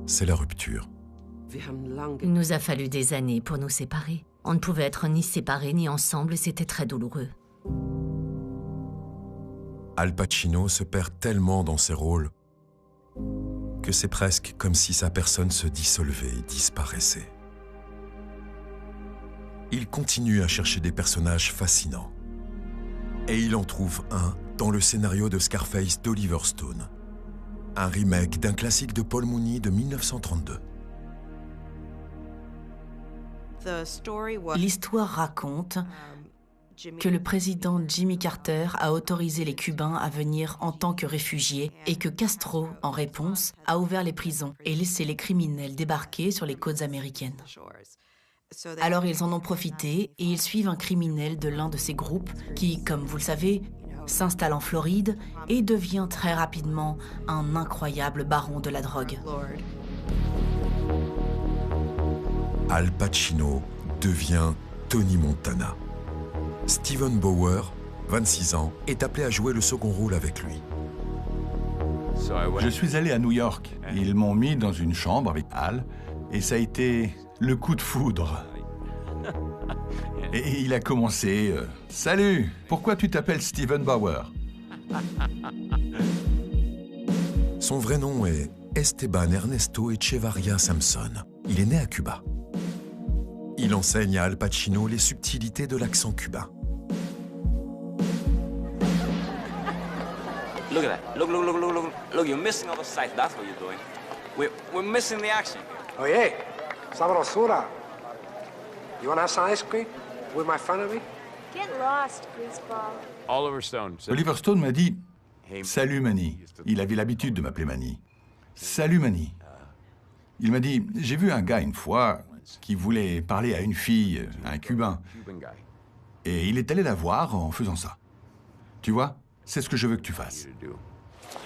c'est la rupture. Il nous a fallu des années pour nous séparer. On ne pouvait être ni séparés ni ensemble, c'était très douloureux. Al Pacino se perd tellement dans ses rôles que c'est presque comme si sa personne se dissolvait et disparaissait. Il continue à chercher des personnages fascinants. Et il en trouve un dans le scénario de Scarface d'Oliver Stone, un remake d'un classique de Paul Mooney de 1932. L'histoire raconte que le président Jimmy Carter a autorisé les Cubains à venir en tant que réfugiés et que Castro, en réponse, a ouvert les prisons et laissé les criminels débarquer sur les côtes américaines. Alors ils en ont profité et ils suivent un criminel de l'un de ces groupes qui, comme vous le savez, s'installe en Floride et devient très rapidement un incroyable baron de la drogue. Al Pacino devient Tony Montana. Steven Bauer, 26 ans, est appelé à jouer le second rôle avec lui. Je suis allé à New York. Ils m'ont mis dans une chambre avec Al et ça a été le coup de foudre. Et il a commencé « Salut, pourquoi tu t'appelles Steven Bauer ?» Son vrai nom est Esteban Ernesto Echevarria Samson. Il est né à Cuba. Il enseigne à Al Pacino les subtilités de l'accent cubain. Look at that. Look, you're missing all the sights. That's what you're doing. We're missing the action. Oye, sabrosura. You want to have some ice cream with my family? Get lost, greaseball. Oliver Stone m'a dit « Salut Manny ». Il avait l'habitude de m'appeler Manny. « Salut Manny ». Il m'a dit « J'ai vu un gars une fois qui voulait parler à une fille, un Cubain. Et il est allé la voir en faisant ça. Tu vois, c'est ce que je veux que tu fasses. »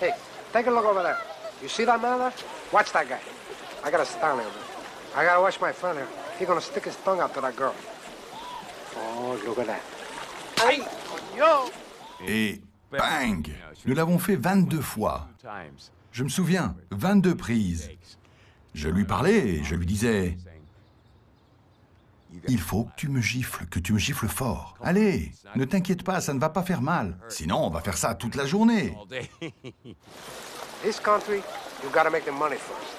Hey, take a look over there. You see that man there? Watch that guy. I gotta stand there. I gotta watch my friend here. He's gonna stick his tongue out to that girl. Oh, look at that. Hey, yo! Et bang! Nous l'avons fait 22 fois. Je me souviens, 22 prises. Je lui parlais et je lui disais... Il faut que tu me gifles fort. Allez, ne t'inquiète pas, ça ne va pas faire mal. Sinon, on va faire ça toute la journée. This country, you gotta make the money first.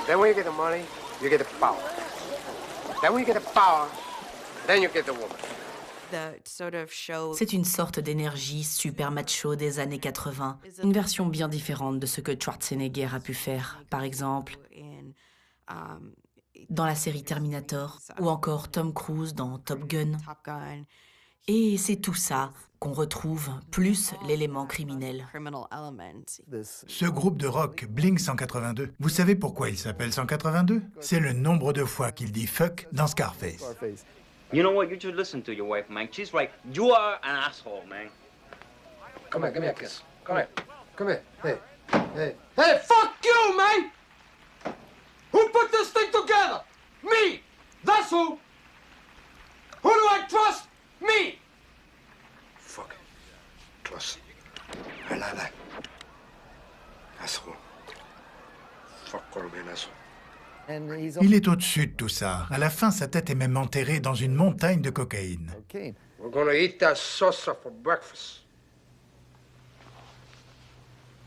Then when you get the money, you get the power. Then when you get the power, then you get the woman. C'est une sorte d'énergie super macho des années 80, une version bien différente de ce que Schwarzenegger a pu faire, par exemple, dans la série Terminator, ou encore Tom Cruise dans Top Gun. Et c'est tout ça qu'on retrouve, plus l'élément criminel. Ce groupe de rock, Blink 182, vous savez pourquoi il s'appelle 182? C'est le nombre de fois qu'il dit fuck dans Scarface. You know what? You should listen to your wife, man. She's right. You are an asshole, man. Come here, give me a kiss. Come here. Come here. Hey. Hey. Hey, fuck you, man! Who put this thing together? Me! That's who! Who do I trust? Me! Fuck. Trust. I like that. Asshole. Fuck all man, asshole. Il est au-dessus de tout ça. À la fin, sa tête est même enterrée dans une montagne de cocaïne. We're gonna eat that salsa for breakfast.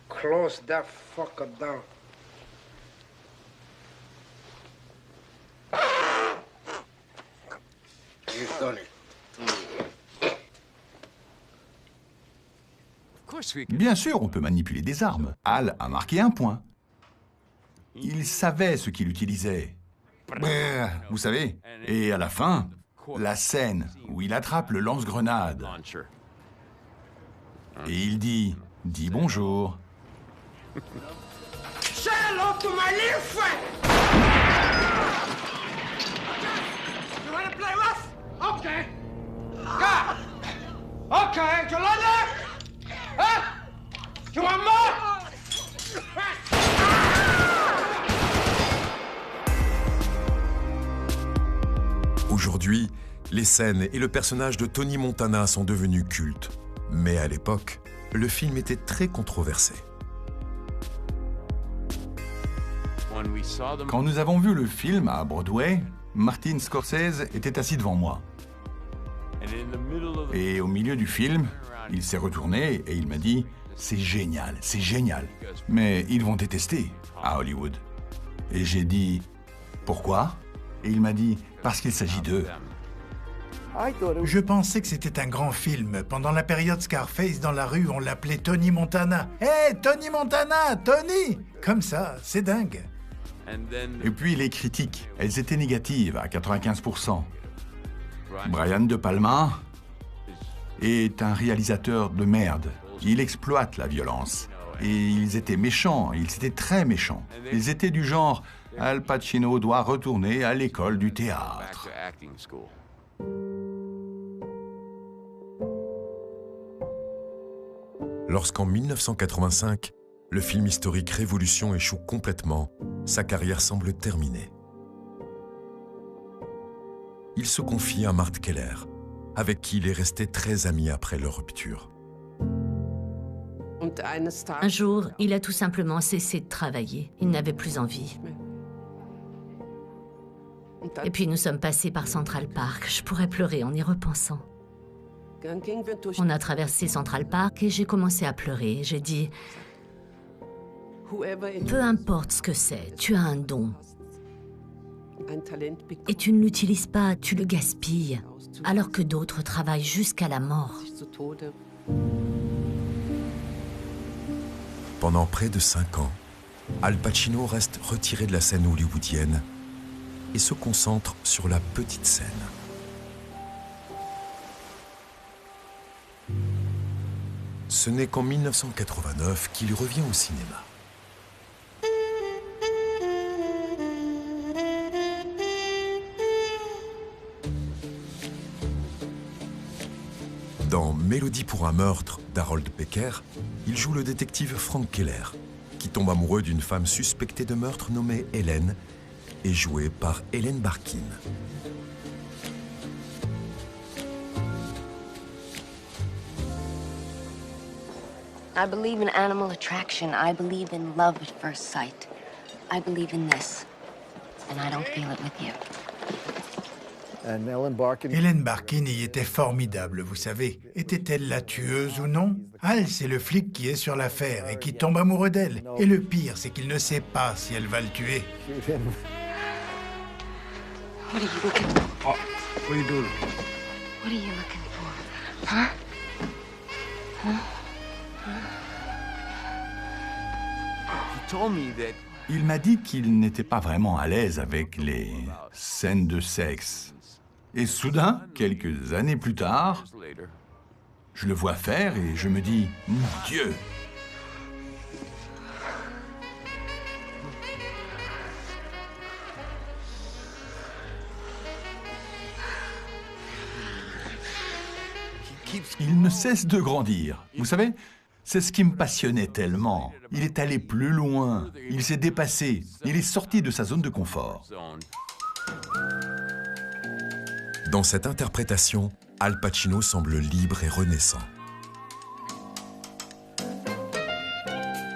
Close that fucker down. You've done it. Bien sûr, on peut manipuler des armes. Al a marqué un point. Il savait ce qu'il utilisait. Vous savez. Et à la fin, la scène où il attrape le lance-grenade. Et il dit « Dis bonjour ». Say hello to my little friend! You wanna play rough? Okay. God! Okay, you like that? Huh? You want more? Aujourd'hui, les scènes et le personnage de Tony Montana sont devenus cultes. Mais à l'époque, le film était très controversé. Quand nous avons vu le film à Broadway, Martin Scorsese était assis devant moi. Et au milieu du film, il s'est retourné et il m'a dit « C'est génial, c'est génial. Mais ils vont détester à Hollywood. » Et j'ai dit « Pourquoi ?» Et il m'a dit « Parce qu'il s'agit d'eux. » Je pensais que c'était un grand film. Pendant la période Scarface, dans la rue, on l'appelait Tony Montana. « Hey, Tony Montana, Tony !» Comme ça, c'est dingue. Et puis les critiques, elles étaient négatives à 95%. Brian De Palma est un réalisateur de merde. Il exploite la violence. Et ils étaient méchants, ils étaient très méchants. Ils étaient du genre « Al Pacino doit retourner à l'école du théâtre ». Lorsqu'en 1985, le film historique Révolution échoue complètement, sa carrière semble terminée. Il se confie à Mart Keller, avec qui il est resté très ami après leur rupture. Un jour, il a tout simplement cessé de travailler. Il n'avait plus envie. Et puis nous sommes passés par Central Park. Je pourrais pleurer en y repensant. On a traversé Central Park et j'ai commencé à pleurer. J'ai dit, peu importe ce que c'est, tu as un don. Et tu ne l'utilises pas, tu le gaspilles, alors que d'autres travaillent jusqu'à la mort. Pendant près de 5 ans, Al Pacino reste retiré de la scène hollywoodienne et se concentre sur la petite scène. Ce n'est qu'en 1989 qu'il revient au cinéma. Dans Mélodie pour un meurtre d'Harold Becker, il joue le détective Frank Keller, qui tombe amoureux d'une femme suspectée de meurtre nommée Hélène et jouée par Hélène Barkin. I believe in animal attraction. I believe in love at first sight. I believe in this. And I don't feel it with you. Helen Barkin y était formidable, vous savez. Était-elle la tueuse ou non? Hal, c'est le flic qui est sur l'affaire et qui tombe amoureux d'elle. Et le pire, c'est qu'il ne sait pas si elle va le tuer. What are you looking for? Oh, what are you doing? What are you looking for? Huh? Il m'a dit qu'il n'était pas vraiment à l'aise avec les scènes de sexe. Et soudain, quelques années plus tard, je le vois faire et je me dis, mon Dieu! Il ne cesse de grandir. Vous savez, c'est ce qui me passionnait tellement. Il est allé plus loin, il s'est dépassé, il est sorti de sa zone de confort. Dans cette interprétation, Al Pacino semble libre et renaissant.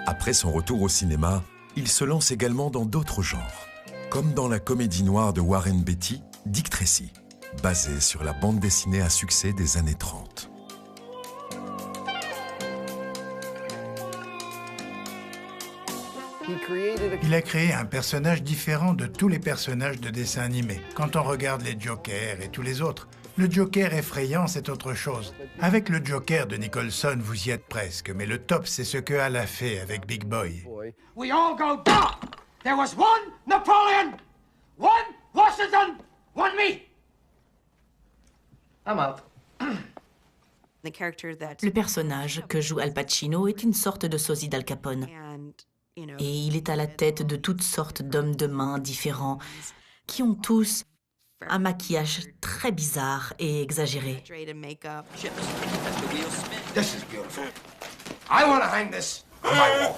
Après son retour au cinéma, il se lance également dans d'autres genres, comme dans la comédie noire de Warren Beatty, Dick Tracy, basée sur la bande dessinée à succès des années 30. Il a créé un personnage différent de tous les personnages de dessins animés. Quand on regarde les Jokers et tous les autres, le Joker effrayant, c'est autre chose. Avec le Joker de Nicholson, vous y êtes presque, mais le top, c'est ce que Hal a fait avec Big Boy. We all go down. There was one Napoleon, one Washington, one me. I'm out. Le personnage que joue Al Pacino est une sorte de sosie d'Al Capone. Et il est à la tête de toutes sortes d'hommes de main différents qui ont tous un maquillage très bizarre et exagéré. This is beautiful. I want to hang this on my wall.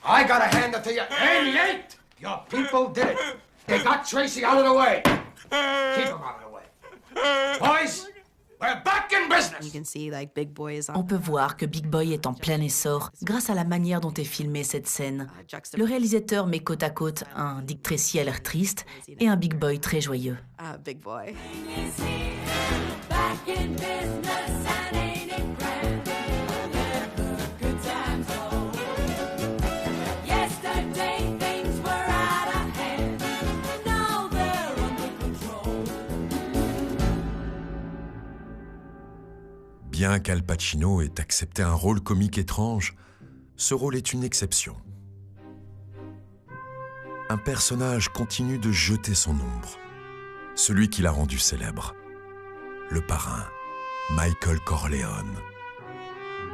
I gotta hand it to you. And he ain't. Your people did it. They got Tracy out of the way. Keep him out of the way. Boys, we're back in business. On peut voir que Big Boy est en plein essor grâce à la manière dont est filmée cette scène. Le réalisateur met côte à côte un Dick Tracy à l'air triste et un Big Boy très joyeux. Big boy. Bien qu'Al Pacino ait accepté un rôle comique étrange, ce rôle est une exception. Un personnage continue de jeter son ombre, celui qui l'a rendu célèbre, le parrain, Michael Corleone.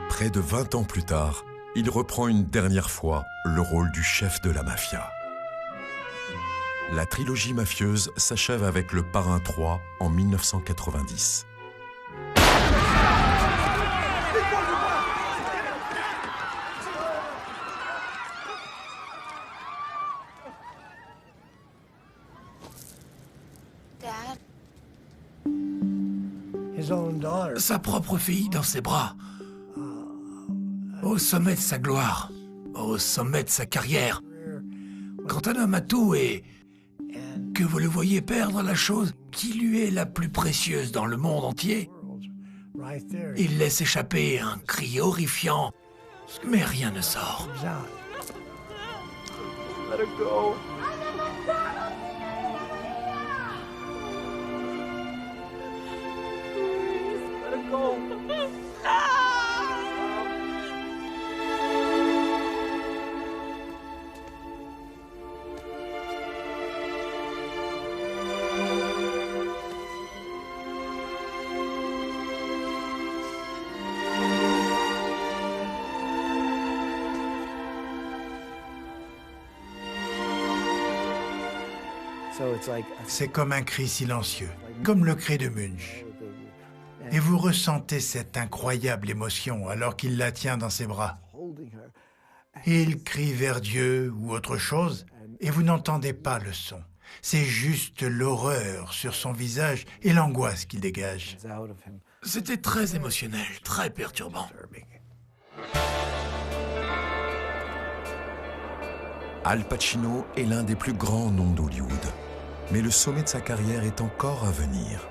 Près de 20 ans plus tard, il reprend une dernière fois le rôle du chef de la mafia. La trilogie mafieuse s'achève avec Le Parrain 3 en 1990. Sa propre fille dans ses bras. Au sommet de sa gloire. Au sommet de sa carrière. Quand un homme a tout et que vous le voyez perdre la chose qui lui est la plus précieuse dans le monde entier, il laisse échapper un cri horrifiant, mais rien ne sort. Let her go. Let her go. C'est comme un cri silencieux, comme le cri de Munch. Et vous ressentez cette incroyable émotion alors qu'il la tient dans ses bras. Et il crie vers Dieu ou autre chose, et vous n'entendez pas le son. C'est juste l'horreur sur son visage et l'angoisse qu'il dégage. C'était très émotionnel, très perturbant. Al Pacino est l'un des plus grands noms d'Hollywood. Mais le sommet de sa carrière est encore à venir.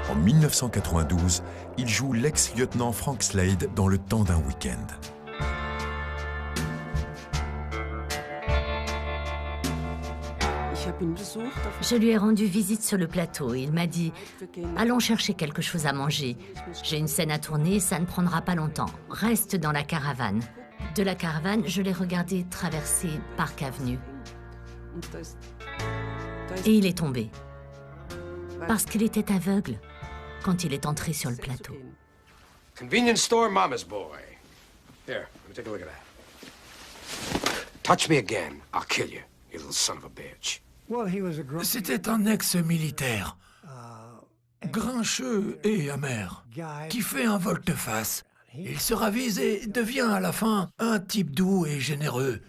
En 1992, il joue l'ex-lieutenant Frank Slade dans Le Temps d'un week-end. Je lui ai rendu visite sur le plateau et il m'a dit « Allons chercher quelque chose à manger. J'ai une scène à tourner, ça ne prendra pas longtemps. Reste dans la caravane. » De la caravane, je l'ai regardé traverser Park Avenue. Et il est tombé. Parce qu'il était aveugle quand il est entré sur le plateau. Convenience store mama's boy. Here, let me take a look at that. Touch me again, I'll kill you, you little son of a bitch. C'était un ex-militaire, grincheux et amer, qui fait un volte-face. Il se ravise et devient à la fin un type doux et généreux,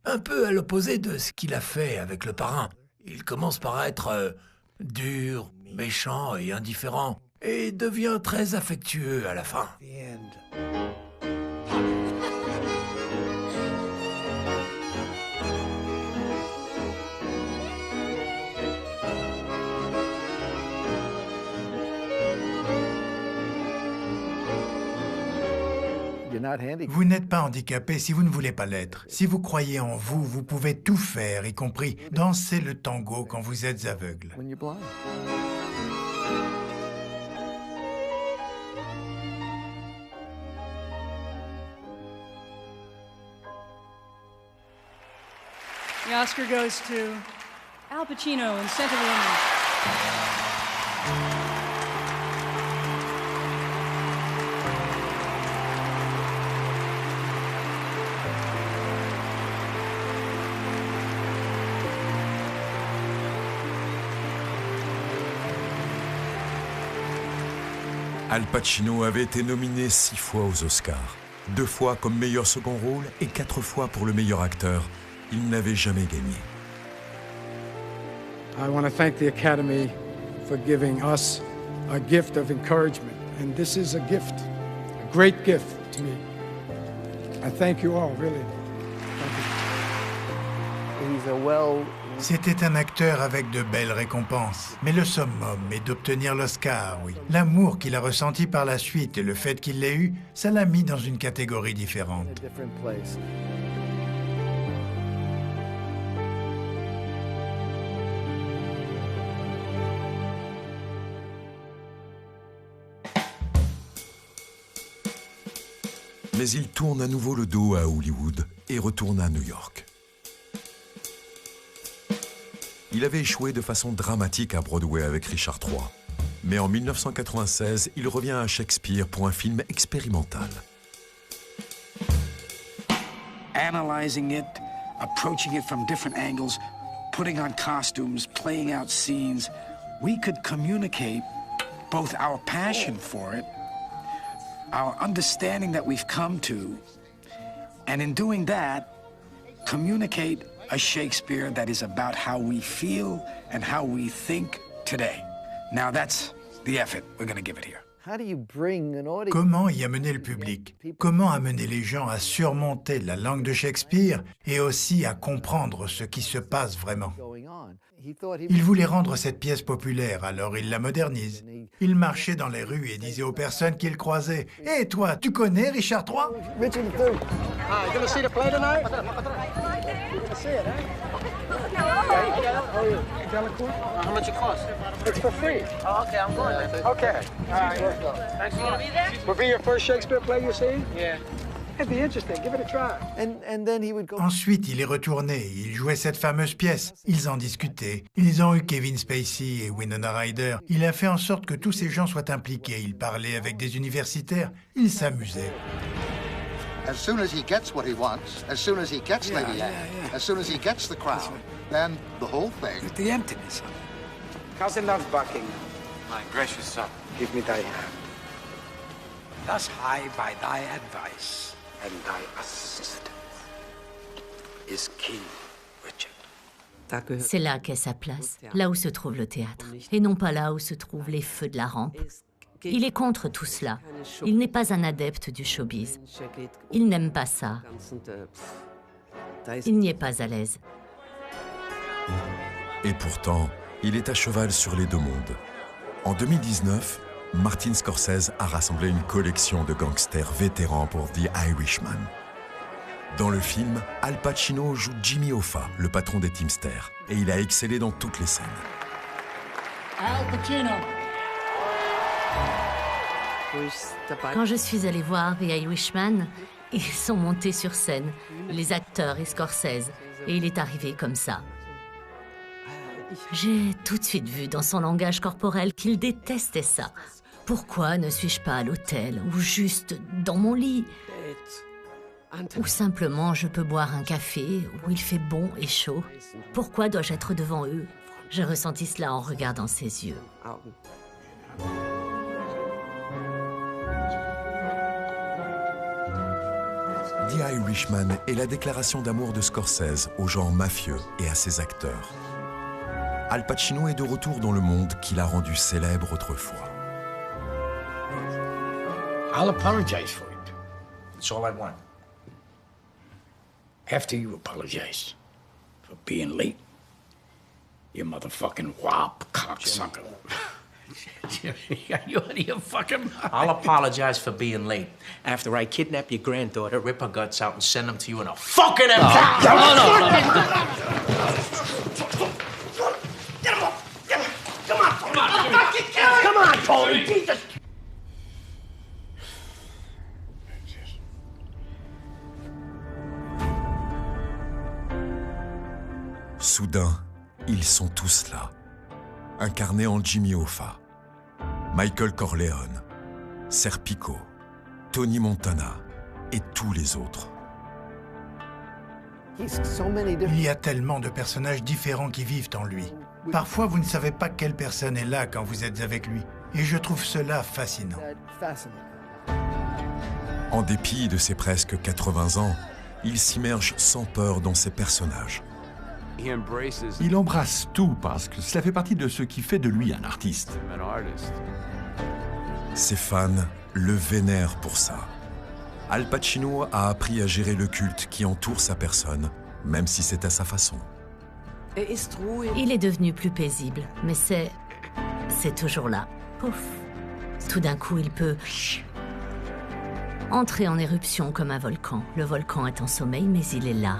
un peu à l'opposé de ce qu'il a fait avec le parrain. Il commence par être dur, méchant et indifférent, et devient très affectueux à la fin. Vous n'êtes pas handicapé si vous ne voulez pas l'être. Si vous croyez en vous, vous pouvez tout faire, y compris danser le tango quand vous êtes aveugle. The Oscar goes to Al Pacino in Scent of a Woman. Al Pacino avait été nominé 6 fois aux Oscars. 2 fois comme meilleur second rôle et 4 fois pour le meilleur acteur. Il n'avait jamais gagné. I want to thank the Academy for giving us a gift of encouragement. And this is a gift, a great gift to me. I thank you all, really. C'était un acteur avec de belles récompenses. Mais le summum est d'obtenir l'Oscar, oui. L'amour qu'il a ressenti par la suite et le fait qu'il l'ait eu, ça l'a mis dans une catégorie différente. Mais il tourne à nouveau le dos à Hollywood et retourne à New York. Il avait échoué de façon dramatique à Broadway avec Richard III. Mais en 1996, il revient à Shakespeare pour un film expérimental. Analyzing it, approaching it from different angles, putting on costumes, playing out scenes, we could communicate both our passion for it, our understanding that we've come to, and in doing that, communicate a Shakespeare that is about how we feel and how we think today. Now that's the effort we're going to give it here. Comment y amener le public? Comment amener les gens à surmonter la langue de Shakespeare et aussi à comprendre ce qui se passe vraiment? Il voulait rendre cette pièce populaire, alors il la modernise. Il marchait dans les rues et disait aux personnes qu'il croisait « Hé, toi, tu connais Richard III ?» Richard III. You gonna see the play tonight? See it, eh? How much it cost? It's for free. Oh, okay, I'm going then. Okay. All right. Thanks a lot. Will be your first Shakespeare play you see? Yeah. It'd be interesting. Give it a try. And then he would go... Ensuite, il est retourné. Il jouait cette fameuse pièce. Ils en discutaient. Ils ont eu Kevin Spacey et Winona Ryder. Il a fait en sorte que tous ces gens soient impliqués. Il parlait avec des universitaires. Il s'amusait. As soon as he gets what he wants, as soon as he gets Lady Anne, as soon as he gets the crown, then the whole thing... The emptiness. Cousin of Buckingham. My gracious son. Give me thy hand. Thus high by thy advice, And thy assistant is King Richard. C'est là qu'est sa place, là où se trouve le théâtre, et non pas là où se trouvent les feux de la rampe. Il est contre tout cela. Il n'est pas un adepte du showbiz. Il n'aime pas ça. Il n'y est pas à l'aise. Et pourtant, il est à cheval sur les deux mondes. En 2019, Martin Scorsese a rassemblé une collection de gangsters vétérans pour The Irishman. Dans le film, Al Pacino joue Jimmy Hoffa, le patron des Teamsters, et il a excellé dans toutes les scènes. Al Pacino. Quand je suis allée voir The Irishman, ils sont montés sur scène, les acteurs et Scorsese, et il est arrivé comme ça. J'ai tout de suite vu dans son langage corporel qu'il détestait ça. Pourquoi ne suis-je pas à l'hôtel ou juste dans mon lit? Ou simplement je peux boire un café où il fait bon et chaud? Pourquoi dois-je être devant eux? J'ai ressenti cela en regardant ses yeux. The Irishman est la déclaration d'amour de Scorsese aux gens mafieux et à ses acteurs. Al Pacino est de retour dans le monde qu'il a rendu célèbre autrefois. I'll apologize for it. That's all I want. After you apologize for being late, you motherfucking wop cocksucker. Are you out of your fucking mind? I'll apologize for being late. After I kidnap your granddaughter, rip her guts out, and send them to you in a fucking empty. Come on, Tony. Jesus. Soudain, ils sont tous là, incarnés en Jimmy Hoffa, Michael Corleone, Serpico, Tony Montana et tous les autres. Il y a tellement de personnages différents qui vivent en lui. Parfois, vous ne savez pas quelle personne est là quand vous êtes avec lui. Et je trouve cela fascinant. En dépit de ses presque 80 ans, il s'immerge sans peur dans ses personnages. Il embrasse tout parce que cela fait partie de ce qui fait de lui un artiste. Ses fans le vénèrent pour ça. Al Pacino a appris à gérer le culte qui entoure sa personne, même si c'est à sa façon. Il est devenu plus paisible, mais c'est toujours là. Pouf. Tout d'un coup, il peut entrer en éruption comme un volcan. Le volcan est en sommeil, mais il est là.